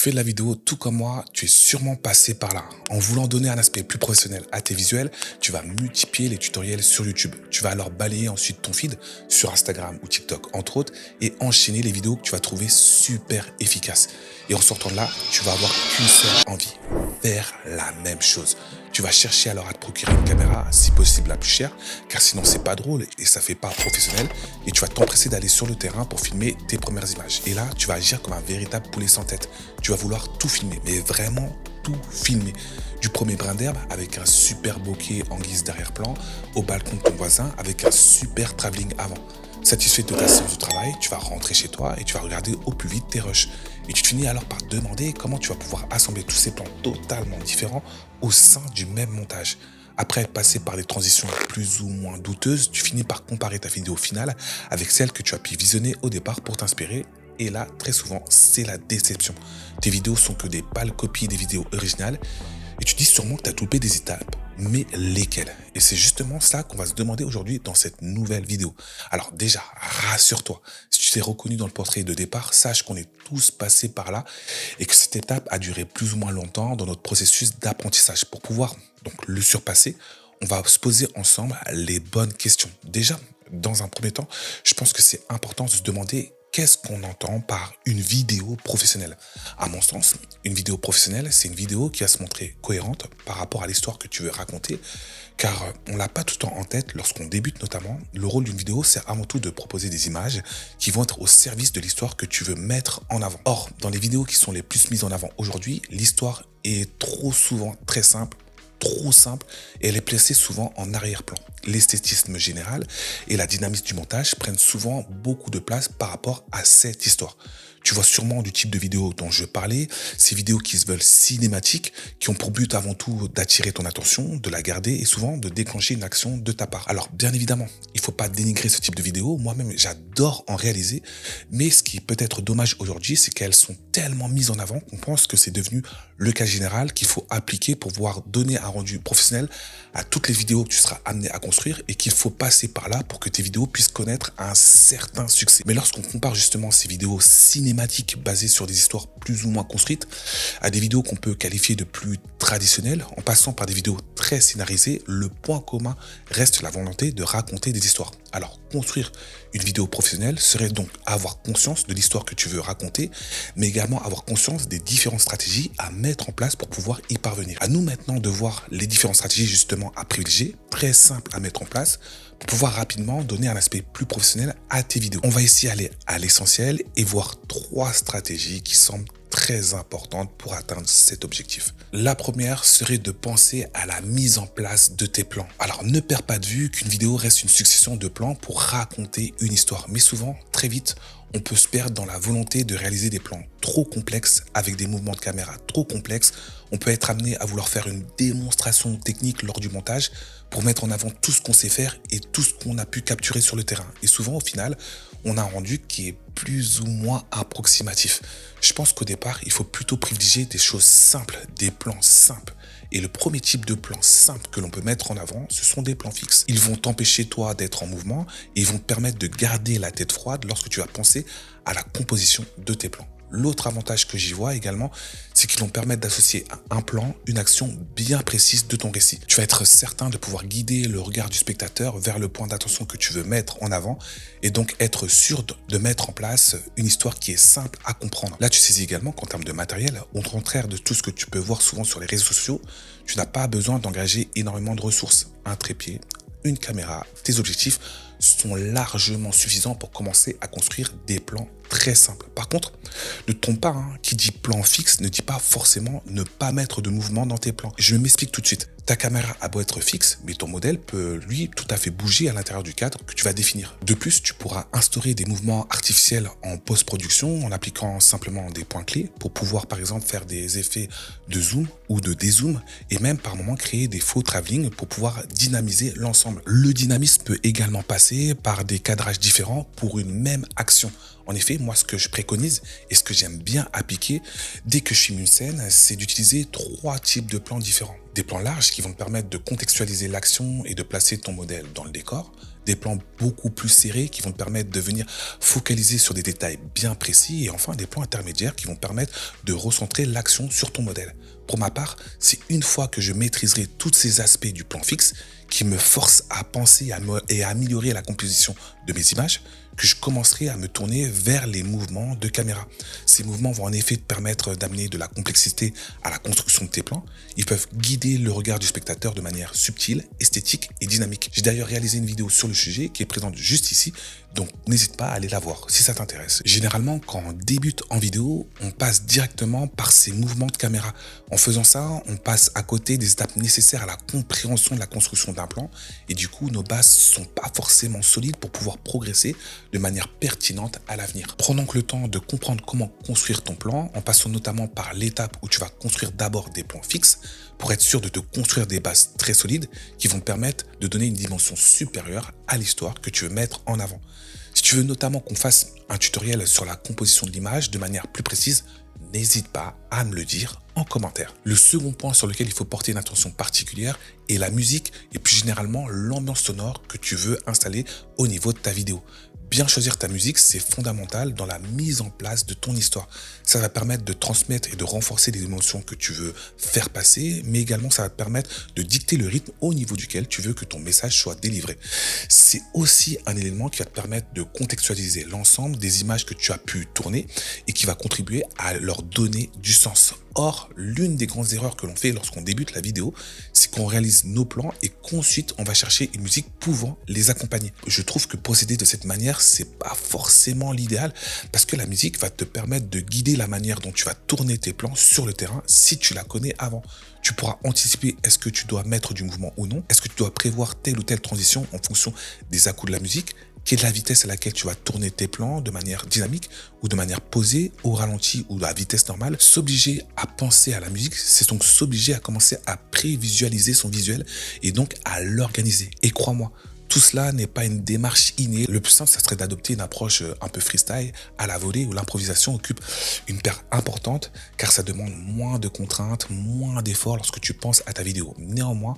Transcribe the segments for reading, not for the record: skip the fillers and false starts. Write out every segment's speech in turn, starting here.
fais de la vidéo tout comme moi, tu es sûrement passé par là. En voulant donner un aspect plus professionnel à tes visuels, tu vas multiplier les tutoriels sur YouTube. Tu vas alors balayer ensuite ton feed sur Instagram ou TikTok entre autres et enchaîner les vidéos que tu vas trouver super efficaces. Et en sortant de là, tu vas avoir qu'une seule envie, faire la même chose. Tu vas chercher alors à te procurer une caméra, si possible la plus chère, car sinon c'est pas drôle et ça fait pas professionnel. Et tu vas t'empresser d'aller sur le terrain pour filmer tes premières images. Et là, tu vas agir comme un véritable poulet sans tête. Tu vas vouloir tout filmer, mais vraiment tout filmer. Du premier brin d'herbe avec un super bokeh en guise d'arrière-plan, au balcon de ton voisin avec un super travelling avant. Satisfait de ta séance de travail, tu vas rentrer chez toi et tu vas regarder au plus vite tes rushs. Et tu te finis alors par te demander comment tu vas pouvoir assembler tous ces plans totalement différents au sein du même montage. Après être passé par des transitions plus ou moins douteuses, tu finis par comparer ta vidéo finale avec celle que tu as pu visionner au départ pour t'inspirer. Et là, très souvent, c'est la déception. Tes vidéos sont que des pâles copies des vidéos originales et tu dis sûrement que tu as loupé des étapes. Mais lesquelles? Et c'est justement ça qu'on va se demander aujourd'hui dans cette nouvelle vidéo. Alors déjà, rassure-toi, si tu t'es reconnu dans le portrait de départ, sache qu'on est tous passés par là et que cette étape a duré plus ou moins longtemps dans notre processus d'apprentissage. Pour pouvoir donc le surpasser, on va se poser ensemble les bonnes questions. Déjà, dans un premier temps, je pense que c'est important de se demander qu'est-ce qu'on entend par une vidéo professionnelle. À mon sens, une vidéo professionnelle, c'est une vidéo qui va se montrer cohérente par rapport à l'histoire que tu veux raconter, car on l'a pas tout le temps en tête lorsqu'on débute notamment. Le rôle d'une vidéo, c'est avant tout de proposer des images qui vont être au service de l'histoire que tu veux mettre en avant. Or, dans les vidéos qui sont les plus mises en avant aujourd'hui, l'histoire est trop souvent très simple, trop simple, et elle est placée souvent en arrière-plan. L'esthétisme général et la dynamisme du montage prennent souvent beaucoup de place par rapport à cette histoire. Tu vois sûrement du type de vidéo dont je parlais, ces vidéos qui se veulent cinématiques, qui ont pour but avant tout d'attirer ton attention, de la garder et souvent de déclencher une action de ta part. Alors bien évidemment, il ne faut pas dénigrer ce type de vidéo, moi-même j'adore en réaliser, mais ce qui peut être dommage aujourd'hui, c'est qu'elles sont tellement mises en avant qu'on pense que c'est devenu le cas général qu'il faut appliquer pour pouvoir donner un rendu professionnel à toutes les vidéos que tu seras amené à construire et qu'il faut passer par là pour que tes vidéos puissent connaître un certain succès. Mais lorsqu'on compare justement ces vidéos cinématiques basées sur des histoires plus ou moins construites à des vidéos qu'on peut qualifier de plus traditionnelles, en passant par des vidéos très scénarisées, le point commun reste la volonté de raconter des histoires. Alors, construire une vidéo professionnelle serait donc avoir conscience de l'histoire que tu veux raconter, mais également avoir conscience des différentes stratégies à mettre en place pour pouvoir y parvenir. À nous maintenant de voir les différentes stratégies justement à privilégier, très simples à mettre en place, pour pouvoir rapidement donner un aspect plus professionnel à tes vidéos. On va ici aller à l'essentiel et voir 3 stratégies qui semblent très importantes pour atteindre cet objectif. La première serait de penser à la mise en place de tes plans. Alors ne perds pas de vue qu'une vidéo reste une succession de plans pour raconter une histoire. Mais souvent, très vite, on peut se perdre dans la volonté de réaliser des plans trop complexes avec des mouvements de caméra trop complexes. On peut être amené à vouloir faire une démonstration technique lors du montage pour mettre en avant tout ce qu'on sait faire et tout ce qu'on a pu capturer sur le terrain. Et souvent, au final, on a un rendu qui est plus ou moins approximatif. Je pense qu'au départ, il faut plutôt privilégier des choses simples, des plans simples. Et le premier type de plan simple que l'on peut mettre en avant, ce sont des plans fixes. Ils vont t'empêcher toi d'être en mouvement et ils vont te permettre de garder la tête froide lorsque tu vas penser à la composition de tes plans. L'autre avantage que j'y vois également, c'est qu'ils vont permettre d'associer à un plan une action bien précise de ton récit. Tu vas être certain de pouvoir guider le regard du spectateur vers le point d'attention que tu veux mettre en avant et donc être sûr de mettre en place une histoire qui est simple à comprendre. Là, tu saisis également qu'en termes de matériel, au contraire de tout ce que tu peux voir souvent sur les réseaux sociaux, tu n'as pas besoin d'engager énormément de ressources. Un trépied, une caméra, tes objectifs sont largement suffisants pour commencer à construire des plans très simples. Par contre, ne te trompe pas, qui dit plan fixe ne dit pas forcément ne pas mettre de mouvement dans tes plans. Je m'explique tout de suite. Ta caméra a beau être fixe, mais ton modèle peut, lui, tout à fait bouger à l'intérieur du cadre que tu vas définir. De plus, tu pourras instaurer des mouvements artificiels en post-production en appliquant simplement des points clés pour pouvoir, par exemple, faire des effets de zoom ou de dézoom et même par moment créer des faux travelling pour pouvoir dynamiser l'ensemble. Le dynamisme peut également passer par des cadrages différents pour une même action. En effet, moi, ce que je préconise et ce que j'aime bien appliquer dès que je filme une scène, c'est d'utiliser 3 types de plans différents. Des plans larges qui vont te permettre de contextualiser l'action et de placer ton modèle dans le décor. Des plans beaucoup plus serrés qui vont te permettre de venir focaliser sur des détails bien précis. Et enfin, des plans intermédiaires qui vont te permettre de recentrer l'action sur ton modèle. Pour ma part, c'est une fois que je maîtriserai tous ces aspects du plan fixe qui me forcent à penser et à améliorer la composition de mes images, que je commencerai à me tourner vers les mouvements de caméra. Ces mouvements vont en effet te permettre d'amener de la complexité à la construction de tes plans. Ils peuvent guider le regard du spectateur de manière subtile, esthétique et dynamique. J'ai d'ailleurs réalisé une vidéo sur le sujet qui est présente juste ici, donc n'hésite pas à aller la voir si ça t'intéresse. Généralement, quand on débute en vidéo, on passe directement par ces mouvements de caméra. En faisant ça, on passe à côté des étapes nécessaires à la compréhension de la construction d'un plan et du coup, nos bases sont pas forcément solides pour pouvoir progresser de manière pertinente à l'avenir. Prends donc le temps de comprendre comment construire ton plan en passant notamment par l'étape où tu vas construire d'abord des plans fixes pour être sûr de te construire des bases très solides qui vont te permettre de donner une dimension supérieure à l'histoire que tu veux mettre en avant. Si tu veux notamment qu'on fasse un tutoriel sur la composition de l'image de manière plus précise, n'hésite pas à me le dire en commentaire. Le second point sur lequel il faut porter une attention particulière est la musique et plus généralement l'ambiance sonore que tu veux installer au niveau de ta vidéo. Bien choisir ta musique, c'est fondamental dans la mise en place de ton histoire. Ça va permettre de transmettre et de renforcer les émotions que tu veux faire passer, mais également ça va te permettre de dicter le rythme au niveau duquel tu veux que ton message soit délivré. C'est aussi un élément qui va te permettre de contextualiser l'ensemble des images que tu as pu tourner et qui va contribuer à leur donner du sens. Or, l'une des grandes erreurs que l'on fait lorsqu'on débute la vidéo, c'est qu'on réalise nos plans et qu'ensuite on va chercher une musique pouvant les accompagner. Je trouve que procéder de cette manière, c'est pas forcément l'idéal parce que la musique va te permettre de guider la manière dont tu vas tourner tes plans sur le terrain si tu la connais avant. Tu pourras anticiper est-ce que tu dois mettre du mouvement ou non, est-ce que tu dois prévoir telle ou telle transition en fonction des à-coups de la musique, quelle est la vitesse à laquelle tu vas tourner tes plans de manière dynamique ou de manière posée, au ralenti ou à vitesse normale. S'obliger à penser à la musique, c'est donc s'obliger à commencer à prévisualiser son visuel et donc à l'organiser. Et crois-moi, tout cela n'est pas une démarche innée. Le plus simple, ça serait d'adopter une approche un peu freestyle, à la volée, où l'improvisation occupe une part importante, car ça demande moins de contraintes, moins d'efforts lorsque tu penses à ta vidéo. Néanmoins,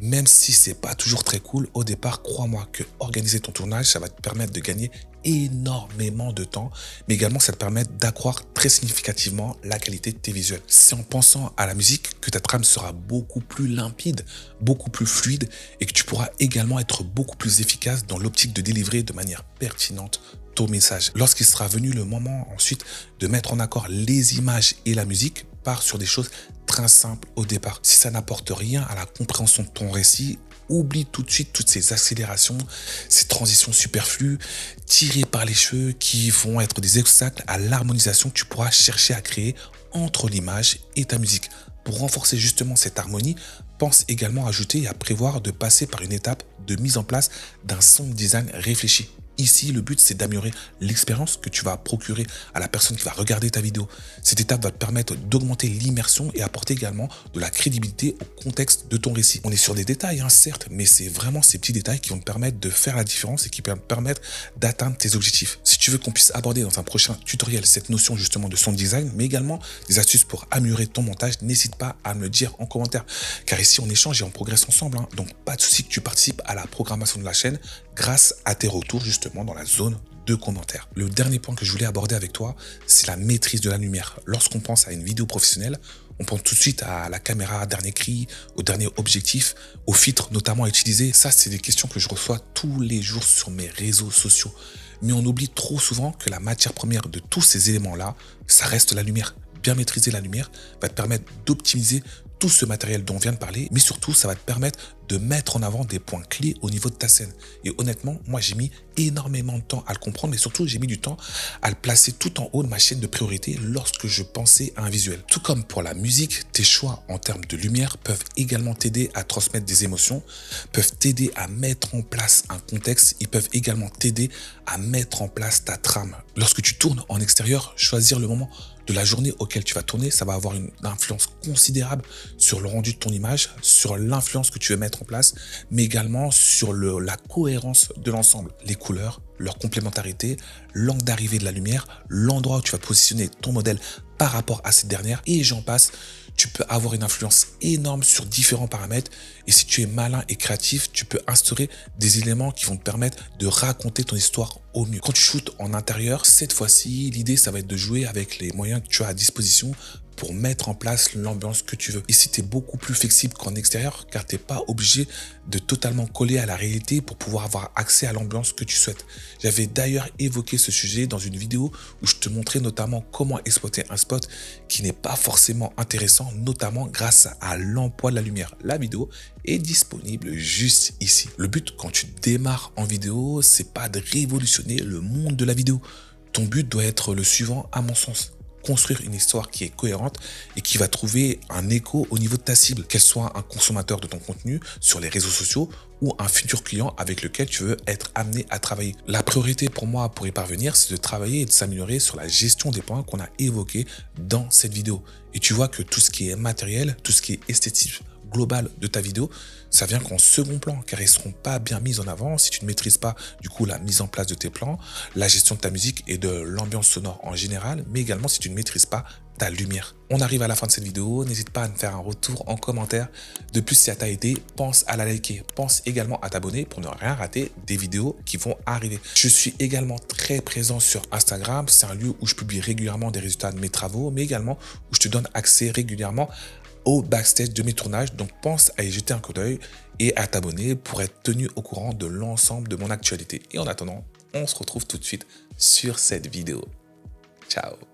même si c'est pas toujours très cool, au départ, crois-moi que organiser ton tournage, ça va te permettre de gagner énormément de temps, mais également ça te permet d'accroître très significativement la qualité de tes visuels. C'est en pensant à la musique que ta trame sera beaucoup plus limpide, beaucoup plus fluide et que tu pourras également être beaucoup plus efficace dans l'optique de délivrer de manière pertinente ton message. Lorsqu'il sera venu le moment ensuite de mettre en accord les images et la musique, pars sur des choses très simples au départ. Si ça n'apporte rien à la compréhension de ton récit, oublie tout de suite toutes ces accélérations, ces transitions superflues, tirées par les cheveux qui vont être des obstacles à l'harmonisation que tu pourras chercher à créer entre l'image et ta musique. Pour renforcer justement cette harmonie, pense également à ajouter et à prévoir de passer par une étape de mise en place d'un sound design réfléchi. Ici, le but, c'est d'améliorer l'expérience que tu vas procurer à la personne qui va regarder ta vidéo. Cette étape va te permettre d'augmenter l'immersion et apporter également de la crédibilité au contexte de ton récit. On est sur des détails, certes, mais c'est vraiment ces petits détails qui vont te permettre de faire la différence et qui vont te permettre d'atteindre tes objectifs. Si tu veux qu'on puisse aborder dans un prochain tutoriel cette notion justement de sound design, mais également des astuces pour améliorer ton montage, n'hésite pas à me le dire en commentaire. Car ici, on échange et on progresse ensemble. Donc, pas de souci que tu participes à la programmation de la chaîne grâce à tes retours justement dans la zone de commentaires. Le dernier point que je voulais aborder avec toi, c'est la maîtrise de la lumière. Lorsqu'on pense à une vidéo professionnelle, on pense tout de suite à la caméra, dernier cri, au dernier objectif, au filtre notamment à utiliser. Ça, c'est des questions que je reçois tous les jours sur mes réseaux sociaux. Mais on oublie trop souvent que la matière première de tous ces éléments-là, ça reste la lumière. Bien maîtriser la lumière va te permettre d'optimiser tout ce matériel dont on vient de parler, mais surtout, ça va te permettre de mettre en avant des points clés au niveau de ta scène. Et honnêtement, moi, j'ai mis énormément de temps à le comprendre, mais surtout, j'ai mis du temps à le placer tout en haut de ma chaîne de priorité lorsque je pensais à un visuel. Tout comme pour la musique, tes choix en termes de lumière peuvent également t'aider à transmettre des émotions, peuvent t'aider à mettre en place un contexte, ils peuvent également t'aider à mettre en place ta trame. Lorsque tu tournes en extérieur, choisir le moment de la journée auquel tu vas tourner, ça va avoir une influence considérable sur le rendu de ton image, sur l'influence que tu veux mettre en place, mais également sur la cohérence de l'ensemble. Les couleurs, leur complémentarité, l'angle d'arrivée de la lumière, l'endroit où tu vas positionner ton modèle par rapport à cette dernière, et j'en passe. Tu peux avoir une influence énorme sur différents paramètres, et si tu es malin et créatif, tu peux instaurer des éléments qui vont te permettre de raconter ton histoire au mieux. Quand tu shootes en intérieur, cette fois-ci, l'idée, ça va être de jouer avec les moyens que tu as à disposition pour mettre en place l'ambiance que tu veux. Ici, tu es beaucoup plus flexible qu'en extérieur, car tu n'es pas obligé de totalement coller à la réalité pour pouvoir avoir accès à l'ambiance que tu souhaites. J'avais d'ailleurs évoqué ce sujet dans une vidéo où je te montrais notamment comment exploiter un spot qui n'est pas forcément intéressant, notamment grâce à l'emploi de la lumière. La vidéo est disponible juste ici. Le but quand tu démarres en vidéo, c'est pas de révolutionner le monde de la vidéo. Ton but doit être le suivant, à mon sens: construire une histoire qui est cohérente et qui va trouver un écho au niveau de ta cible, qu'elle soit un consommateur de ton contenu sur les réseaux sociaux ou un futur client avec lequel tu veux être amené à travailler. La priorité pour moi pour y parvenir, c'est de travailler et de s'améliorer sur la gestion des points qu'on a évoqués dans cette vidéo. Et tu vois que tout ce qui est matériel, tout ce qui est esthétique global de ta vidéo, ça vient qu'en second plan, car ils ne seront pas bien mis en avant si tu ne maîtrises pas du coup la mise en place de tes plans, la gestion de ta musique et de l'ambiance sonore en général, mais également si tu ne maîtrises pas ta lumière. On arrive à la fin de cette vidéo, n'hésite pas à me faire un retour en commentaire. De plus, si ça t'a aidé, pense à la liker, pense également à t'abonner pour ne rien rater des vidéos qui vont arriver. Je suis également très présent sur Instagram, c'est un lieu où je publie régulièrement des résultats de mes travaux, mais également où je te donne accès régulièrement au backstage de mes tournages, donc pense à y jeter un coup d'œil et à t'abonner pour être tenu au courant de l'ensemble de mon actualité. Et en attendant, on se retrouve tout de suite sur cette vidéo. Ciao!